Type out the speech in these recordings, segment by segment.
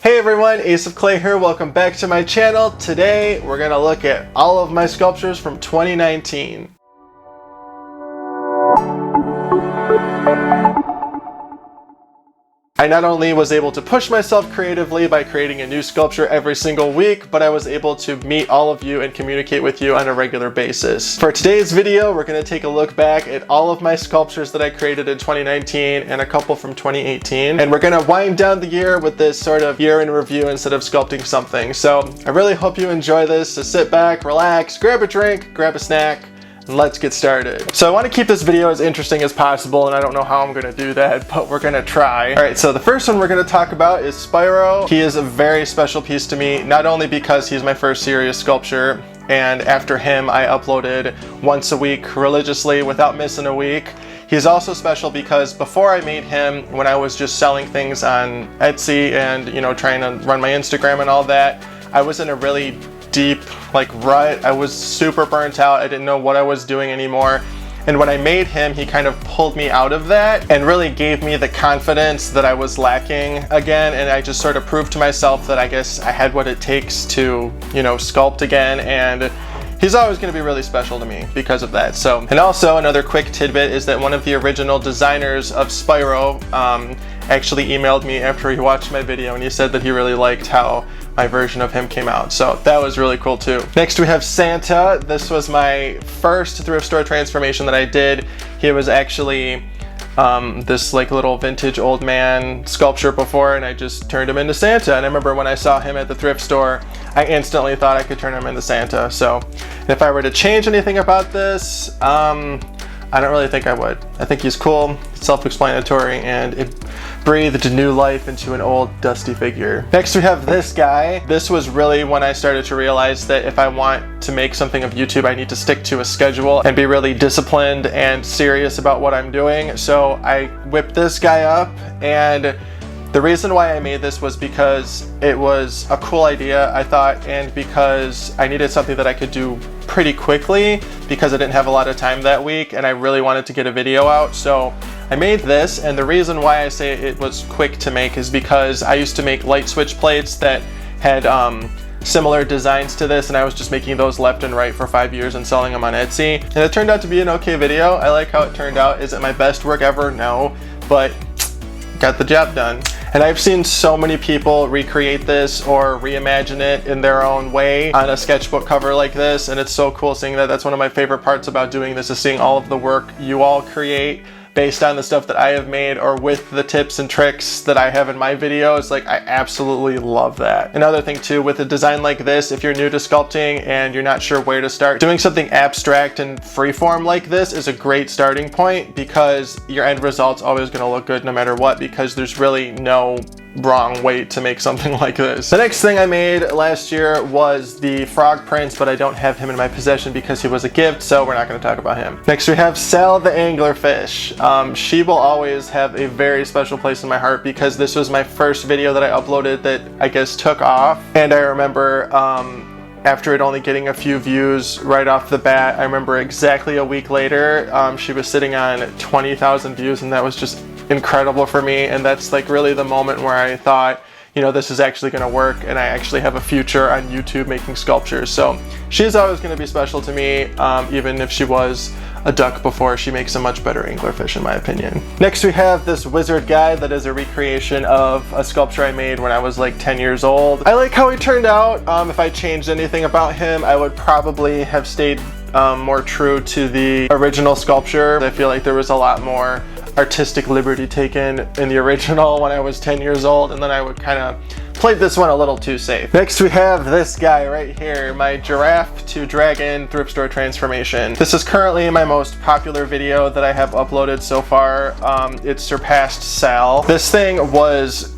Hey everyone, Ace of Clay here. Welcome back to my channel. Today we're going to look at all of my sculptures from 2019. I not only was able to push myself creatively by creating a new sculpture every single week, but I was able to meet all of you and communicate with you on a regular basis. For today's video, we're going to take a look back at all of my sculptures that I created in 2019 and a couple from 2018. And we're going to wind down the year with this sort of year in review instead of sculpting something. So I really hope you enjoy this. So sit back, relax, grab a drink, grab a snack, and let's get started. So I want to keep this video as interesting as possible, and I don't know how I'm going to do that, but we're going to try. Alright, so the first one we're going to talk about is Spyro. He is a very special piece to me, not only because he's my first serious sculpture, and after him I uploaded once a week religiously without missing a week. He's also special because before I made him, when I was just selling things on Etsy and, you know, trying to run my Instagram and all that, I was in a really deep rut. I was super burnt out. I didn't know what I was doing anymore. And when I made him, he kind of pulled me out of that and really gave me the confidence that I was lacking again. And I just sort of proved to myself that I guess I had what it takes to, you know, sculpt again. And he's always going to be really special to me because of that. So, and also another quick tidbit is that one of the original designers of Spyro actually emailed me after he watched my video, and he said that he really liked how my version of him came out. So that was really cool too. Next we have Santa. This was my first thrift store transformation that I did. He was actually this little vintage old man sculpture before, and I just turned him into Santa. And I remember when I saw him at the thrift store, I instantly thought I could turn him into Santa. So if I were to change anything about this, I don't really think I would. I think he's cool, self-explanatory, and it breathed new life into an old dusty figure. Next we have this guy. This was really when I started to realize that if I want to make something of YouTube, I need to stick to a schedule and be really disciplined and serious about what I'm doing. So I whipped this guy up, and the reason why I made this was because it was a cool idea, I thought, and because I needed something that I could do pretty quickly because I didn't have a lot of time that week and I really wanted to get a video out. So I made this, and the reason why I say it was quick to make is because I used to make light switch plates that had similar designs to this, and I was just making those left and right for 5 years and selling them on Etsy. And it turned out to be an okay video. I like how it turned out. Is it my best work ever? No, but got the job done. And I've seen so many people recreate this or reimagine it in their own way on a sketchbook cover like this, and it's so cool seeing that. That's one of my favorite parts about doing this, is seeing all of the work you all create based on the stuff that I have made or with the tips and tricks that I have in my videos. Like, I absolutely love that. Another thing too, with a design like this, if you're new to sculpting and you're not sure where to start, doing something abstract and freeform like this is a great starting point, because your end result's always going to look good no matter what, because there's really no wrong way to make something like this. The next thing I made last year was the Frog Prince, but I don't have him in my possession because he was a gift, so we're not going to talk about him. Next we have Sal the Anglerfish. She will always have a very special place in my heart because this was my first video that I uploaded that I guess took off, and I remember after it only getting a few views right off the bat, I remember exactly a week later she was sitting on 20,000 views, and that was just incredible for me. And that's really the moment where I thought, you know, this is actually going to work and I actually have a future on YouTube making sculptures. So she's always going to be special to me, even if she was a duck before. She makes a much better anglerfish in my opinion. Next we have this wizard guy that is a recreation of a sculpture I made when I was 10 years old. I like how he turned out. If I changed anything about him, I would probably have stayed more true to the original sculpture. I feel like there was a lot more artistic liberty taken in the original when I was 10 years old, and then I would kind of played this one a little too safe. Next we have this guy right here, my giraffe to dragon thrift store transformation. This is currently my most popular video that I have uploaded so far. It surpassed Sal. This thing was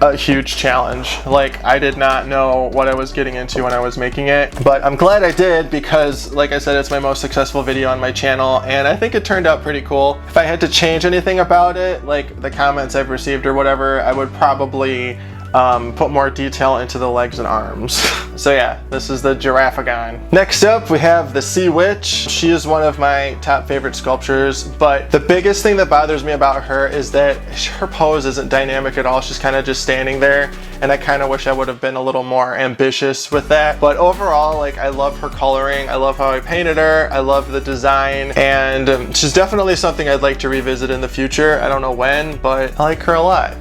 a huge challenge. I did not know what I was getting into when I was making it, but I'm glad I did because, like I said, it's my most successful video on my channel, and I think it turned out pretty cool. If I had to change anything about it, like the comments I've received or whatever, I would probably put more detail into the legs and arms. So yeah, this is the Giraffagon. Next up, we have the Sea Witch. She is one of my top favorite sculptures, but the biggest thing that bothers me about her is that her pose isn't dynamic at all. She's kind of just standing there, and I kind of wish I would have been a little more ambitious with that. But overall, like, I love her coloring. I love how I painted her. I love the design, and she's definitely something I'd like to revisit in the future. I don't know when, but I like her a lot.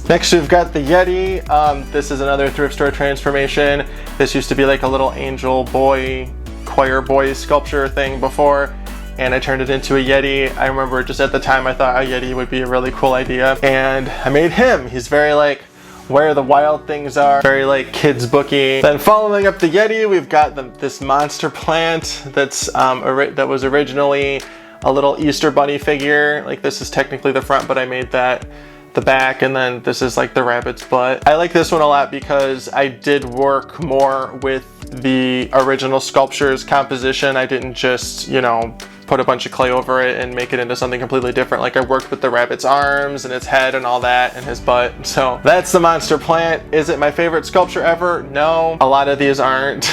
Next, we've got the Yeti. This is another thrift store transformation. This used to be like a little angel boy, choir boy sculpture thing before, and I turned it into a Yeti. I remember just at the time I thought a Yeti would be a really cool idea, and I made him. He's very like where the wild things are, very like kids booky. Then following up the Yeti, we've got this monster plant that was originally a little Easter bunny figure. Like, this is technically the front, but I made that the back, and then this is like the rabbit's butt. I like this one a lot because I did work more with the original sculpture's composition. I didn't just, you know, put a bunch of clay over it and make it into something completely different. Like, I worked with the rabbit's arms and its head and all that, and his butt. So that's the monster plant. Is it my favorite sculpture ever? No, a lot of these aren't.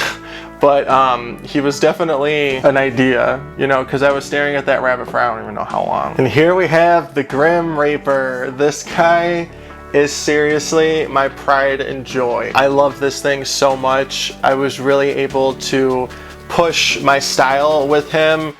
But he was definitely an idea, you know, because I was staring at that rabbit for I don't even know how long. And here we have the Grim Reaper. This guy is seriously my pride and joy. I love this thing so much. I was really able to push my style with him,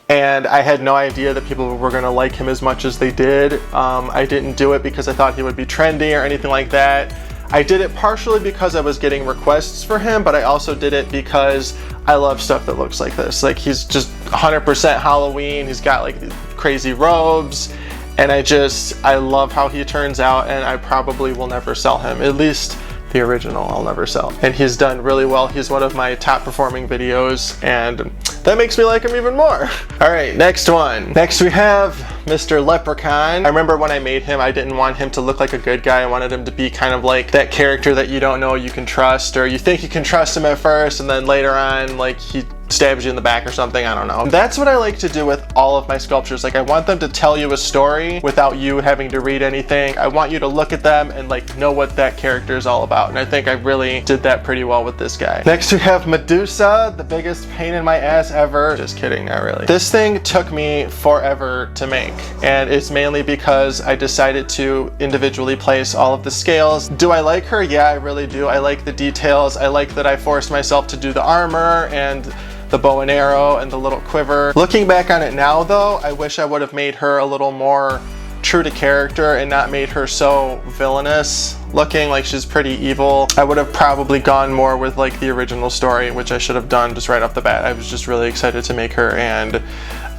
and I had no idea that people were gonna like him as much as they did. I didn't do it because I thought he would be trendy or anything like that. I did it partially because I was getting requests for him, but I also did it because I love stuff that looks like this. Like, he's just 100% Halloween. He's got like these crazy robes, and I love how he turns out, and I probably will never sell him. At least the original I'll never sell. And he's done really well. He's one of my top performing videos, and that makes me like him even more. All right, next one. Next we have Mr. Leprechaun. I remember when I made him, I didn't want him to look like a good guy. I wanted him to be kind of like that character that you don't know you can trust, or you think you can trust him at first, and then later on, like, he stabs you in the back or something, I don't know. That's what I like to do with all of my sculptures. Like, I want them to tell you a story without you having to read anything. I want you to look at them and like know what that character is all about, and I think I really did that pretty well with this guy. Next we have Medusa, the biggest pain in my ass ever. Just kidding, not really. This thing took me forever to make, and it's mainly because I decided to individually place all of the scales. Do I like her? Yeah, I really do. I like the details. I like that I forced myself to do the armor and the bow and arrow and the little quiver. Looking back on it now though, I wish I would have made her a little more true to character and not made her so villainous looking, like she's pretty evil. I would have probably gone more with like the original story, which I should have done just right off the bat. I was just really excited to make her, and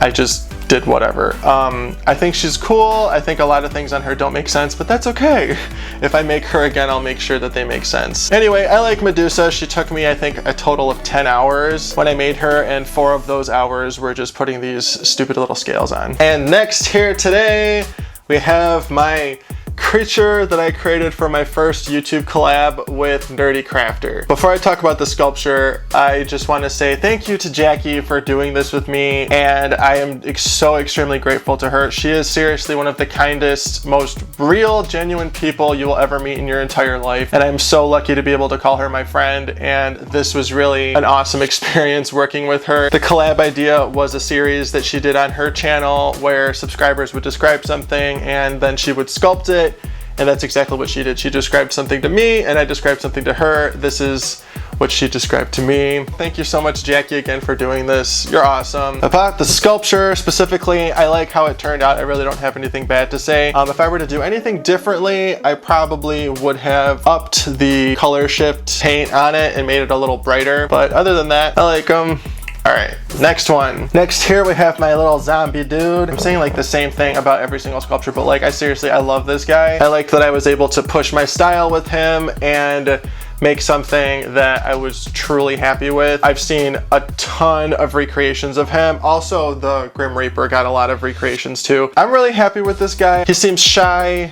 I just did whatever. I think she's cool. I think a lot of things on her don't make sense, but that's okay. If I make her again, I'll make sure that they make sense. Anyway, I like Medusa. She took me, I think, a total of 10 hours when I made her, and 4 of those hours were just putting these stupid little scales on. And next here today, we have my creature that I created for my first YouTube collab with Nerdy Crafter. Before I talk about the sculpture, I just want to say thank you to Jackie for doing this with me, and I am so extremely grateful to her. She is seriously one of the kindest, most real, genuine people you will ever meet in your entire life, and I'm so lucky to be able to call her my friend, and this was really an awesome experience working with her. The collab idea was a series that she did on her channel where subscribers would describe something and then she would sculpt it. And that's exactly what she did. She described something to me and I described something to her. This is what she described to me. Thank you so much, Jackie, again for doing this. You're awesome. About the sculpture specifically, I like how it turned out. I really don't have anything bad to say. If I were to do anything differently, I probably would have upped the color shift paint on it and made it a little brighter. But other than that, I like them. All right, next one. Next here we have my little zombie dude. I'm saying like the same thing about every single sculpture, but like I love this guy. I like that I was able to push my style with him and make something that I was truly happy with. I've seen a ton of recreations of him. Also, the Grim Reaper got a lot of recreations too. I'm really happy with this guy. He seems shy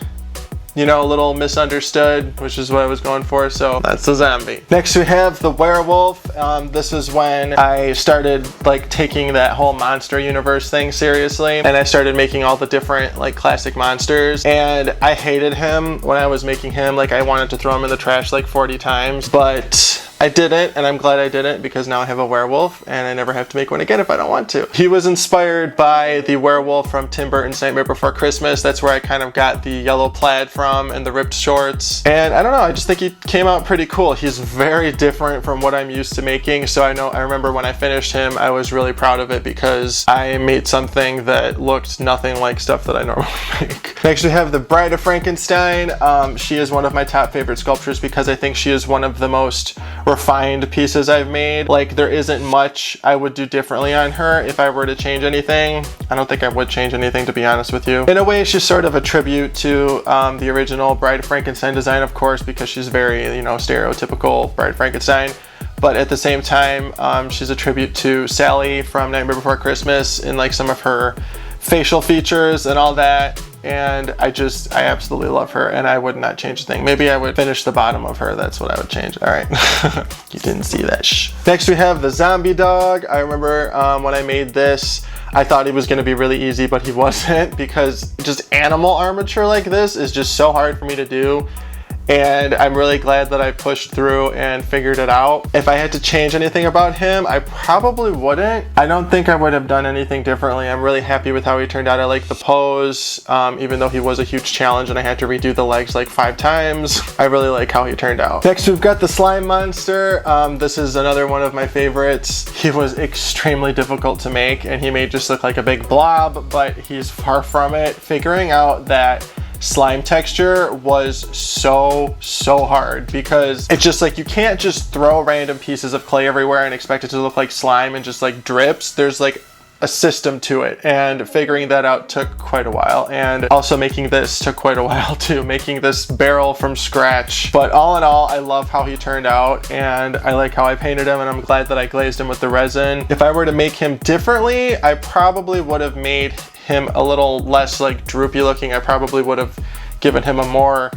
you know, a little misunderstood, which is what I was going for. So that's the zombie. Next we have the werewolf. This is when I started like taking that whole monster universe thing seriously, and I started making all the different like classic monsters, and I hated him when I was making him. Like I wanted to throw him in the trash like 40 times, but I didn't, and I'm glad I didn't, because now I have a werewolf and I never have to make one again if I don't want to. He was inspired by the werewolf from Tim Burton's Nightmare Before Christmas. That's where I kind of got the yellow plaid from and the ripped shorts. And I don't know, I just think he came out pretty cool. He's very different from what I'm used to making. So I remember when I finished him, I was really proud of it because I made something that looked nothing like stuff that I normally make. Next we have the Bride of Frankenstein. She is one of my top favorite sculptures because I think she is one of the most refined pieces I've made. Like there isn't much I would do differently on her if I were to change anything. I don't think I would change anything, to be honest with you. In a way, she's sort of a tribute to the original Bride of Frankenstein design, of course, because she's very, you know, stereotypical Bride of Frankenstein. But at the same time, she's a tribute to Sally from Nightmare Before Christmas in like some of her facial features and all that. And I absolutely love her, and I would not change a thing. Maybe I would finish the bottom of her. That's what I would change. All right. You didn't see that. Shh. Next we have the zombie dog. I remember when I made this, I thought he was going to be really easy, but he wasn't, because just animal armature like this is just so hard for me to do. And I'm really glad that I pushed through and figured it out. If I had to change anything about him, I probably wouldn't. I don't think I would have done anything differently. I'm really happy with how he turned out. I like the pose, even though he was a huge challenge and I had to redo the legs like 5 times. I really like how he turned out. Next, we've got the slime monster. This is another one of my favorites. He was extremely difficult to make, and he may just look like a big blob, but he's far from it. Figuring out that slime texture was so hard, because it's just like you can't just throw random pieces of clay everywhere and expect it to look like slime and just like drips. There's like a system to it, and figuring that out took quite a while, and also making this took quite a while too, making this barrel from scratch. But all in all, I love how he turned out, and I like how I painted him, and I'm glad that I glazed him with the resin. If I were to make him differently, I probably would have made him a little less like droopy looking. I probably would have given him a more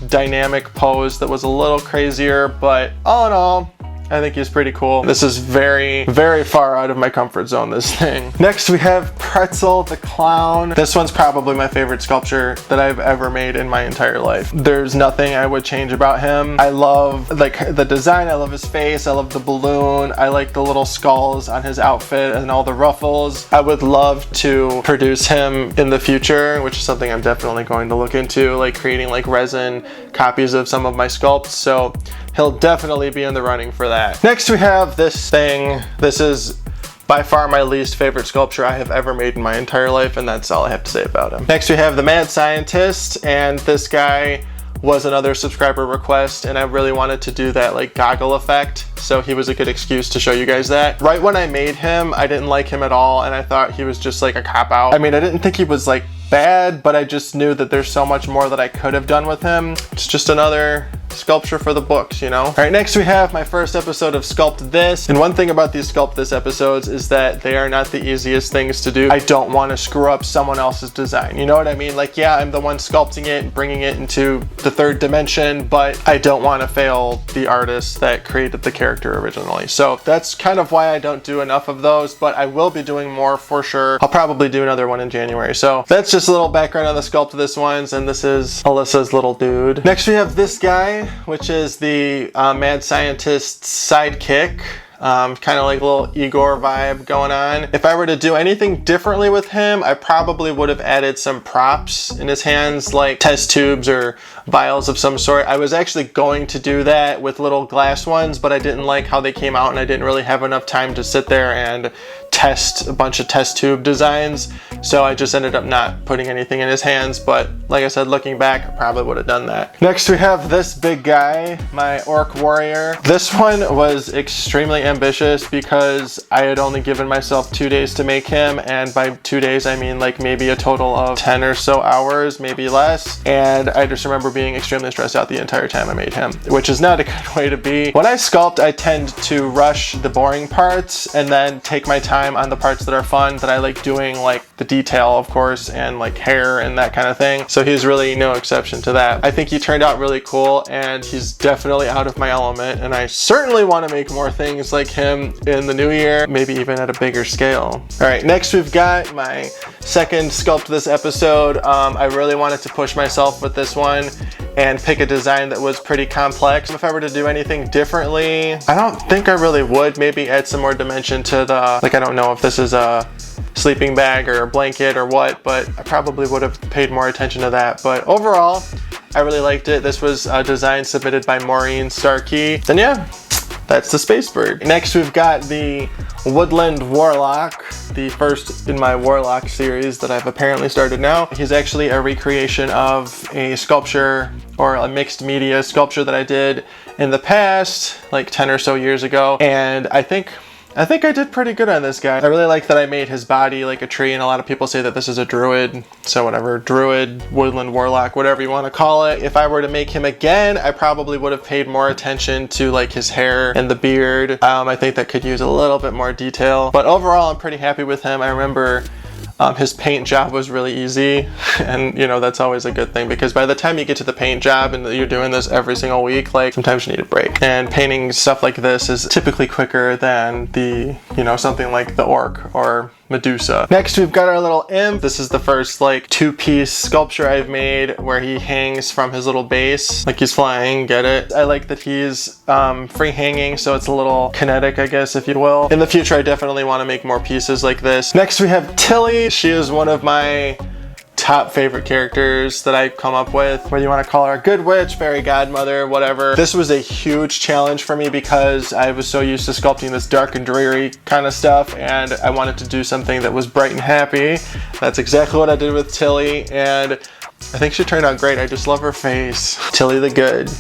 dynamic pose that was a little crazier, but all in all, I think he's pretty cool. This is very far out of my comfort zone, this thing. Next we have Pretzel the Clown. This one's probably my favorite sculpture that I've ever made in my entire life. There's nothing I would change about him. I love like the design, I love his face, I love the balloon, I like the little skulls on his outfit and all the ruffles. I would love to produce him in the future, which is something I'm definitely going to look into, like creating like resin copies of some of my sculpts. So he'll definitely be in the running for that. Next we have this thing. This is by far my least favorite sculpture I have ever made in my entire life, and that's all I have to say about him. Next we have the Mad Scientist, and this guy was another subscriber request, and I really wanted to do that like goggle effect, so he was a good excuse to show you guys that. Right when I made him, I didn't like him at all, and I thought he was just like a cop-out. I mean, I didn't think he was like bad, but I just knew that there's so much more that I could have done with him. It's just another sculpture for the books, you know? All right, next we have my first episode of Sculpt This. And one thing about these Sculpt This episodes is that they are not the easiest things to do. I don't want to screw up someone else's design. You know what I mean? Like, yeah, I'm the one sculpting it and bringing it into the 3rd dimension, but I don't want to fail the artist that created the character originally. So that's kind of why I don't do enough of those, but I will be doing more for sure. I'll probably do another one in January. So that's just a little background on the Sculpt This ones, and this is Alyssa's little dude. Next we have this guy, which is the Mad Scientist's sidekick. Kind of like a little Igor vibe going on. If I were to do anything differently with him, I probably would have added some props in his hands, like test tubes or vials of some sort. I was actually going to do that with little glass ones, but I didn't like how they came out, and I didn't really have enough time to sit there and test a bunch of test tube designs, so I just ended up not putting anything in his hands. But like I said, looking back, I probably would have done that. Next we have this big guy, my orc warrior. This one was extremely ambitious because I had only given myself 2 days to make him, and by 2 days I mean like maybe a total of 10 or so hours, maybe less. And I just remember being extremely stressed out the entire time I made him, which is not a good way to be. When I sculpt, I tend to rush the boring parts and then take my time on the parts that are fun, that I like doing, like the detail, of course, and like hair and that kind of thing. So he's really no exception to that. I think he turned out really cool, and he's definitely out of my element, and I certainly want to make more things like him in the new year, maybe even at a bigger scale. All right, next we've got my second sculpt this episode. I really wanted to push myself with this one and pick a design that was pretty complex. If I were to do anything differently, I don't think I really would. Maybe add some more dimension to the, like, I don't know if this is a sleeping bag or a blanket or what, but I probably would have paid more attention to that. But overall, I really liked it. This was a design submitted by Maureen Starkey. And yeah, that's the space bird. Next, we've got the Woodland Warlock, the first in my Warlock series that I've apparently started now. He's actually a recreation of a sculpture or a mixed media sculpture that I did in the past, like 10 or so years ago. And I think I did pretty good on this guy. I really like that I made his body like a tree, and a lot of people say that this is a druid, so whatever, druid, woodland warlock, whatever you want to call it. If I were to make him again, I probably would have paid more attention to like his hair and the beard. I think that could use a little bit more detail, but overall I'm pretty happy with him. I remember his paint job was really easy, and you know, that's always a good thing, because by the time you get to the paint job and you're doing this every single week, like sometimes you need a break. And painting stuff like this is typically quicker than the, you know, something like the orc or Medusa. Next, we've got our little imp. This is the first like two-piece sculpture I've made where he hangs from his little base, like he's flying, get it? I like that he's free hanging, so it's a little kinetic, I guess, if you will. In the future, I definitely want to make more pieces like this. Next, we have Tilly. She is one of my top favorite characters that I come up with, whether you want to call her a good witch, fairy godmother, whatever. This was a huge challenge for me because I was so used to sculpting this dark and dreary kind of stuff, and I wanted to do something that was bright and happy. That's exactly what I did with Tilly, and I think she turned out great. I just love her face. Tilly the Good.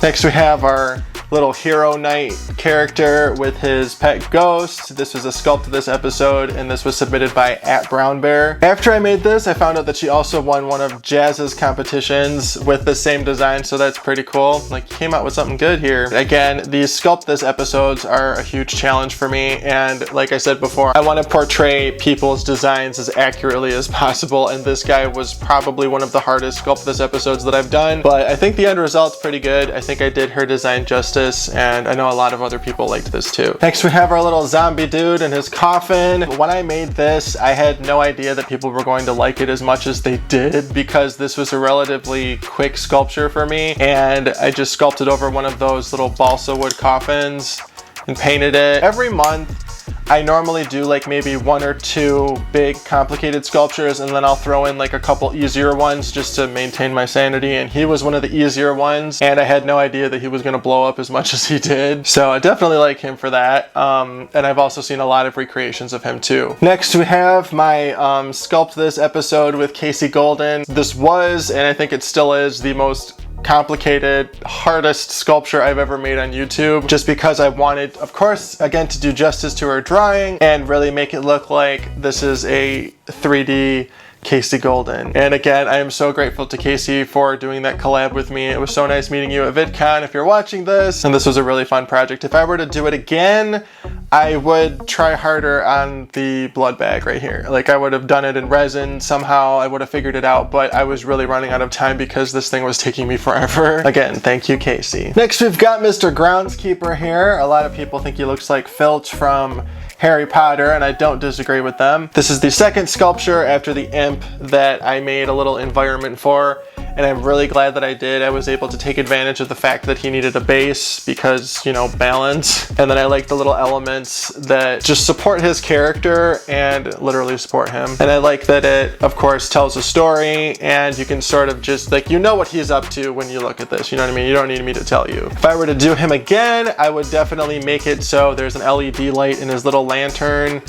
Next, we have our little hero knight character with his pet ghost. This was a sculpt this episode, and this was submitted by @BrownBear. After I made this, I found out that she also won one of Jazz's competitions with the same design, so that's pretty cool. Like, came out with something good here. Again, these sculpt this episodes are a huge challenge for me, and like I said before, I want to portray people's designs as accurately as possible, and this guy was probably one of the hardest sculpt this episodes that I've done, but I think the end result's pretty good. I think I did her design justice, and I know a lot of other people liked this too. Next, we have our little zombie dude in his coffin. When I made this, I had no idea that people were going to like it as much as they did, because this was a relatively quick sculpture for me, and I just sculpted over one of those little balsa wood coffins and painted it. Every month, I normally do like maybe one or two big complicated sculptures, and then I'll throw in like a couple easier ones just to maintain my sanity, and he was one of the easier ones, and I had no idea that he was going to blow up as much as he did, so I definitely like him for that. And I've also seen a lot of recreations of him too. Next, we have my sculpt this episode with Casey Golden. This was, and I think it still is, the most complicated, hardest sculpture I've ever made on YouTube, just because I wanted, of course, again, to do justice to her drawing and really make it look like this is a 3D Casey Golden. And again, I am so grateful to Casey for doing that collab with me. It was so nice meeting you at VidCon if you're watching this, and this was a really fun project. If I were to do it again, I would try harder on the blood bag right here. Like, I would have done it in resin somehow. I would have figured it out, but I was really running out of time because this thing was taking me forever. Again, thank you, Casey. Next, we've got Mr. Groundskeeper here. A lot of people think he looks like Filch from Harry Potter, and I don't disagree with them. This is the second sculpture after the imp that I made a little environment for, and I'm really glad that I did. I was able to take advantage of the fact that he needed a base because, you know, balance. And then I like the little elements that just support his character and literally support him. And I like that it, of course, tells a story, and you can sort of just, like, you know what he's up to when you look at this, you know what I mean? You don't need me to tell you. If I were to do him again, I would definitely make it so there's an LED light in his little lantern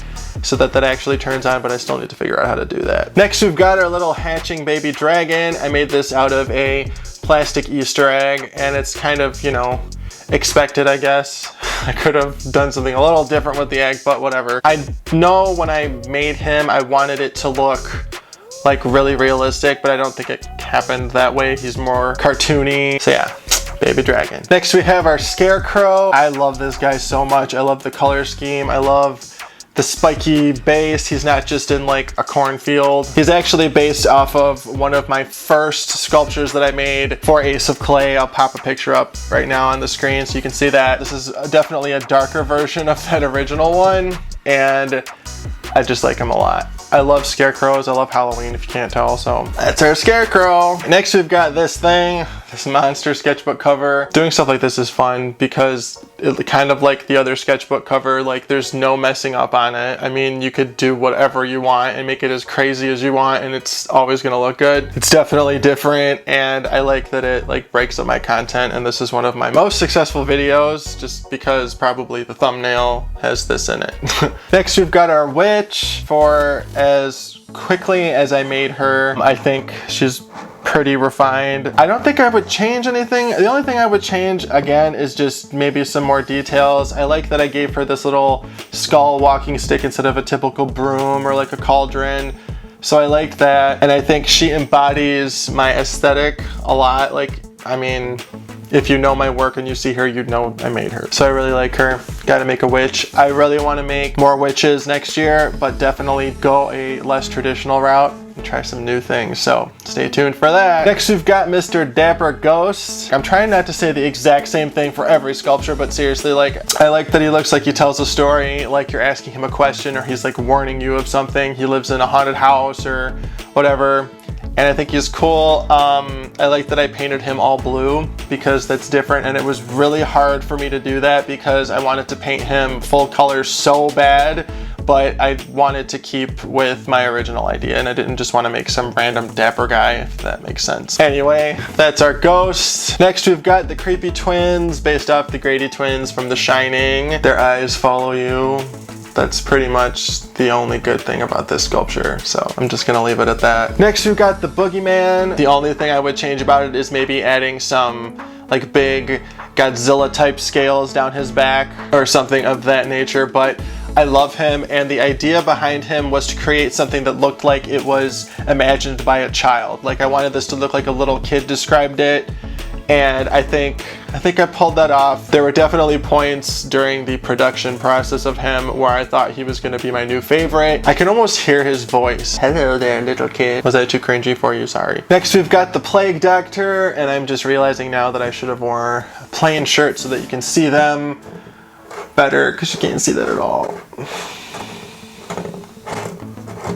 so that actually turns on, but I still need to figure out how to do that. Next, we've got our little hatching baby dragon. I made this out of a plastic Easter egg, and it's kind of, you know, expected, I guess. I could have done something a little different with the egg, but whatever. I know when I made him, I wanted it to look like really realistic, but I don't think it happened that way. He's more cartoony. So yeah, baby dragon. Next, we have our scarecrow. I love this guy so much. I love the color scheme. I love the spiky base. He's not just in like a cornfield. He's actually based off of one of my first sculptures that I made for Ace of Clay. I'll pop a picture up right now on the screen so you can see that. This is definitely a darker version of that original one, and I just like him a lot. I love scarecrows. I love Halloween, if you can't tell, so that's our scarecrow. Next, we've got this thing, this monster sketchbook cover. Doing stuff like this is fun because it kind of like the other sketchbook cover, like there's no messing up on it. I mean, you could do whatever you want and make it as crazy as you want, and it's always gonna look good. It's definitely different, and I like that it like breaks up my content, and this is one of my most successful videos just because probably the thumbnail has this in it. Next, we've got our witch. For as quickly as I made her, I think she's pretty refined. I don't think I would change anything. The only thing I would change again is just maybe some more details. I like that I gave her this little skull walking stick instead of a typical broom or like a cauldron. So I like that, and I think she embodies my aesthetic a lot. Like, I mean, if you know my work and you see her, you'd know I made her. So I really like her. Gotta make a witch. I really want to make more witches next year, but definitely go a less traditional route and try some new things. So stay tuned for that. Next, we've got Mr. Dapper Ghost. I'm trying not to say the exact same thing for every sculpture, but seriously, like, I like that he looks like he tells a story, like you're asking him a question or he's like warning you of something. He lives in a haunted house or whatever. And I think he's cool. I like that I painted him all blue because that's different, and it was really hard for me to do that because I wanted to paint him full color so bad, but I wanted to keep with my original idea, and I didn't just want to make some random dapper guy, if that makes sense. Anyway, that's our ghost. Next, we've got the creepy twins based off the Grady twins from The Shining. Their eyes follow you. That's pretty much the only good thing about this sculpture, so I'm just gonna leave it at that. Next, we've got the boogeyman. The only thing I would change about it is maybe adding some like big Godzilla type scales down his back or something of that nature, but I love him, and the idea behind him was to create something that looked like it was imagined by a child. Like, I wanted this to look like a little kid described it, and I think I pulled that off. There were definitely points during the production process of him where I thought he was going to be my new favorite. I can almost hear his voice. Hello there, little kid. Was that too cringy for you? Sorry. Next, we've got the Plague Doctor, and I'm just realizing now that I should have worn a plain shirt so that you can see them better, because you can't see that at all.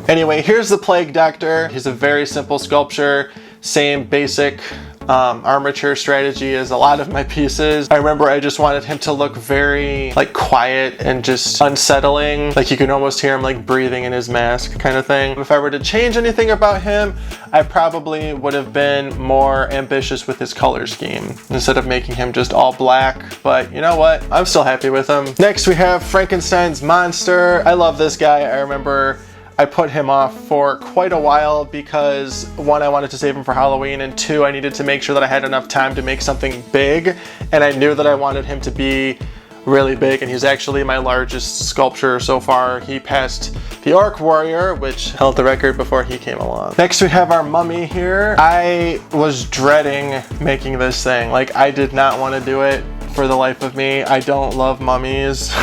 Anyway, here's the Plague Doctor. He's a very simple sculpture, same basic armature strategy as a lot of my pieces. I remember I just wanted him to look very like quiet and just unsettling, like you can almost hear him like breathing in his mask kind of thing. If I were to change anything about him, I probably would have been more ambitious with his color scheme instead of making him just all black, but you know what, I'm still happy with him. Next, we have Frankenstein's monster. I love this guy. I remember I put him off for quite a while because one, I wanted to save him for Halloween, and two, I needed to make sure that I had enough time to make something big, and I knew that I wanted him to be really big, and he's actually my largest sculpture so far. He passed the Orc Warrior, which held the record before he came along. Next, we have our mummy here. I was dreading making this thing. Like, I did not want to do it for the life of me. I don't love mummies,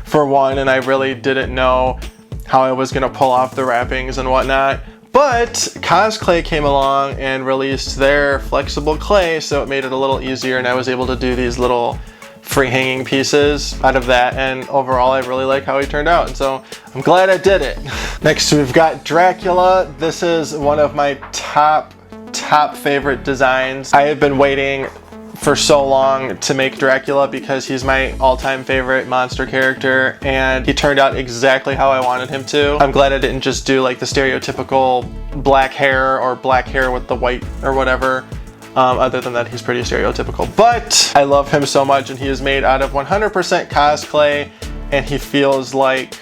for one, and I really didn't know how I was gonna pull off the wrappings and whatnot. But Cosclay came along and released their flexible clay, so it made it a little easier, and I was able to do these little free hanging pieces out of that, and overall I really like how he turned out, and so I'm glad I did it. Next, we've got Dracula. This is one of my top favorite designs. I have been waiting for so long to make Dracula because he's my all-time favorite monster character, and he turned out exactly how I wanted him to. I'm glad I didn't just do like the stereotypical black hair or black hair with the white or whatever. Other than that, he's pretty stereotypical, but I love him so much, and he is made out of 100% cosplay, and he feels like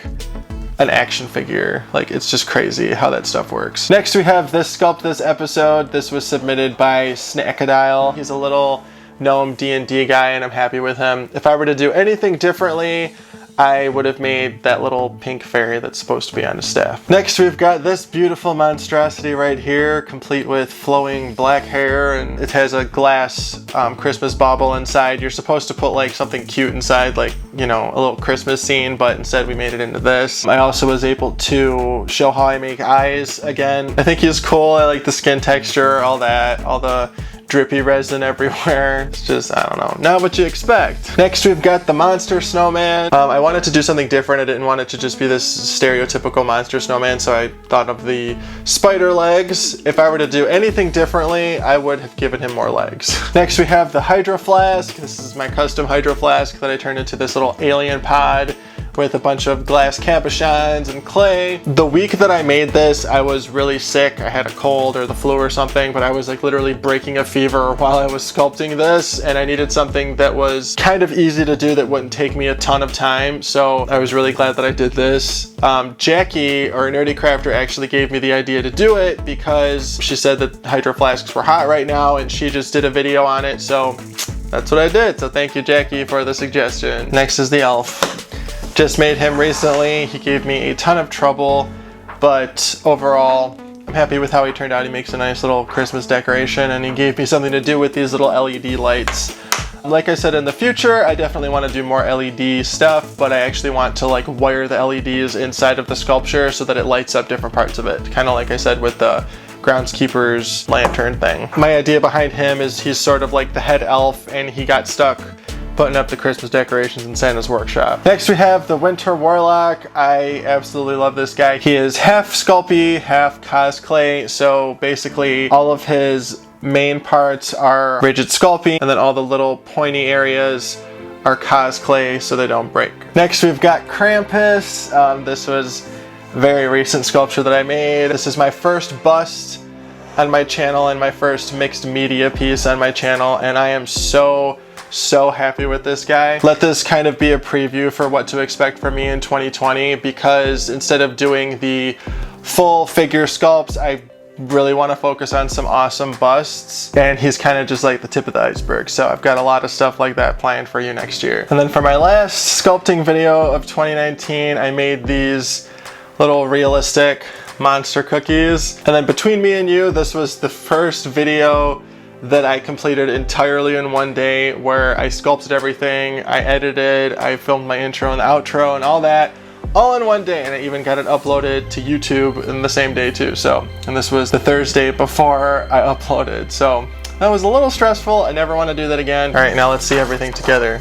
an action figure. Like, it's just crazy how that stuff works. Next, we have this sculpt this episode. This was submitted by Snackadile. He's a little gnome D&D guy, and I'm happy with him. If I were to do anything differently, I would have made that little pink fairy that's supposed to be on his staff. Next, we've got this beautiful monstrosity right here, complete with flowing black hair, and it has a glass Christmas bauble inside. You're supposed to put like something cute inside, like, you know, a little Christmas scene, but instead we made it into this. I also was able to show how I make eyes again. I think he's cool. I like the skin texture, all that, all the drippy resin everywhere. It's just, I don't know, not what you expect. Next, we've got the monster snowman. I wanted to do something different. I didn't want it to just be this stereotypical monster snowman, so I thought of the spider legs. If I were to do anything differently, I would have given him more legs. Next, we have the hydro flask. This is my custom hydro flask that I turned into this little alien pod with a bunch of glass cabochons and clay. The week that I made this, I was really sick. I had a cold or the flu or something, but I was like literally breaking a fever while I was sculpting this, and I needed something that was kind of easy to do that wouldn't take me a ton of time, so I was really glad that I did this. Jackie, our nerdy crafter, actually gave me the idea to do it because she said that hydro flasks were hot right now, and she just did a video on it, so that's what I did. So thank you, Jackie, for the suggestion. Next is the elf. Just made him recently. He gave me a ton of trouble, but overall, I'm happy with how he turned out. He makes a nice little Christmas decoration, and he gave me something to do with these little LED lights. Like I said, in the future, I definitely want to do more LED stuff, but I actually want to like wire the LEDs inside of the sculpture so that it lights up different parts of it. Kind of like I said with the groundskeeper's lantern thing. My idea behind him is he's sort of like the head elf, and he got stuck putting up the Christmas decorations in Santa's workshop. Next, we have the Winter Warlock. I absolutely love this guy. He is half Sculpey, half cosplay, so basically all of his main parts are rigid Sculpey, and then all the little pointy areas are cosplay so they don't break. Next, we've got Krampus. This was a very recent sculpture that I made. This is my first bust on my channel and my first mixed media piece on my channel, and I am so happy with this guy. Let this kind of be a preview for what to expect from me in 2020, because instead of doing the full figure sculpts, I really want to focus on some awesome busts, and he's kind of just like the tip of the iceberg. So I've got a lot of stuff like that planned for you next year. And then for my last sculpting video of 2019, I made these little realistic monster cookies. And then between me and you, this was the first video that I completed entirely in one day, where I sculpted everything, I edited, I filmed my intro and the outro and all that, all in one day, and I even got it uploaded to YouTube in the same day too. So, and this was the Thursday before I uploaded, so that was a little stressful. I never want to do that again. All right, now let's see everything together.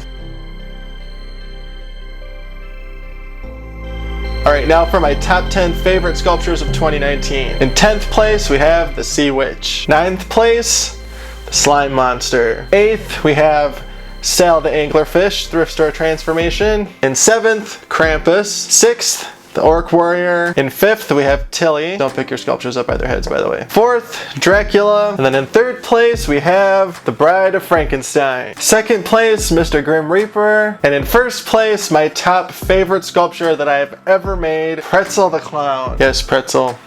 All right, now for my top 10 favorite sculptures of 2019. In 10th place, we have the Sea Witch. 9th place, Slime Monster. 8th, we have Sal the Anglerfish Thrift Store Transformation. In 7th, Krampus. 6th, the Orc Warrior. In 5th, we have Tilly. Don't pick your sculptures up by their heads, by the way. 4th, Dracula. And then in 3rd place, we have the Bride of Frankenstein. 2nd place, Mr. Grim Reaper. And in 1st place, my top favorite sculpture that I have ever made, Pretzel the Clown. Yes, Pretzel,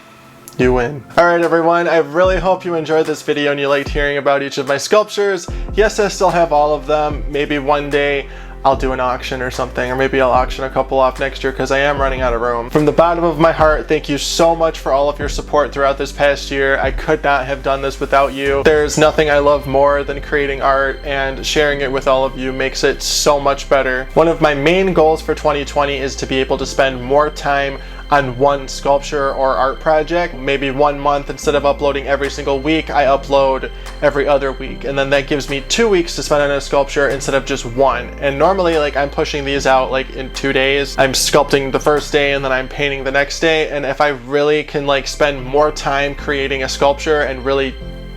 you win. Alright everyone, I really hope you enjoyed this video and you liked hearing about each of my sculptures. Yes, I still have all of them. Maybe one day I'll do an auction or something, or maybe I'll auction a couple off next year because I am running out of room. From the bottom of my heart, thank you so much for all of your support throughout this past year. I could not have done this without you. There's nothing I love more than creating art, and sharing it with all of you makes it so much better. One of my main goals for 2020 is to be able to spend more time on one sculpture or art project. Maybe 1 month, instead of uploading every single week, I upload every other week, and then that gives me 2 weeks to spend on a sculpture instead of just one. And normally, like, I'm pushing these out like in 2 days. I'm sculpting the first day and then I'm painting the next day, and if I really can like spend more time creating a sculpture and really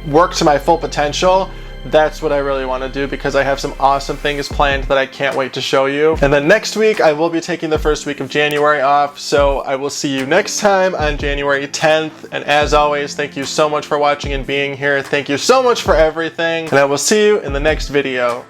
work to my full potential, that's what I really want to do, because I have some awesome things planned that I can't wait to show you. And then next week, I will be taking the first week of January off, so I will see you next time on January 10th. And as always, thank you so much for watching and being here. Thank you so much for everything, and I will see you in the next video.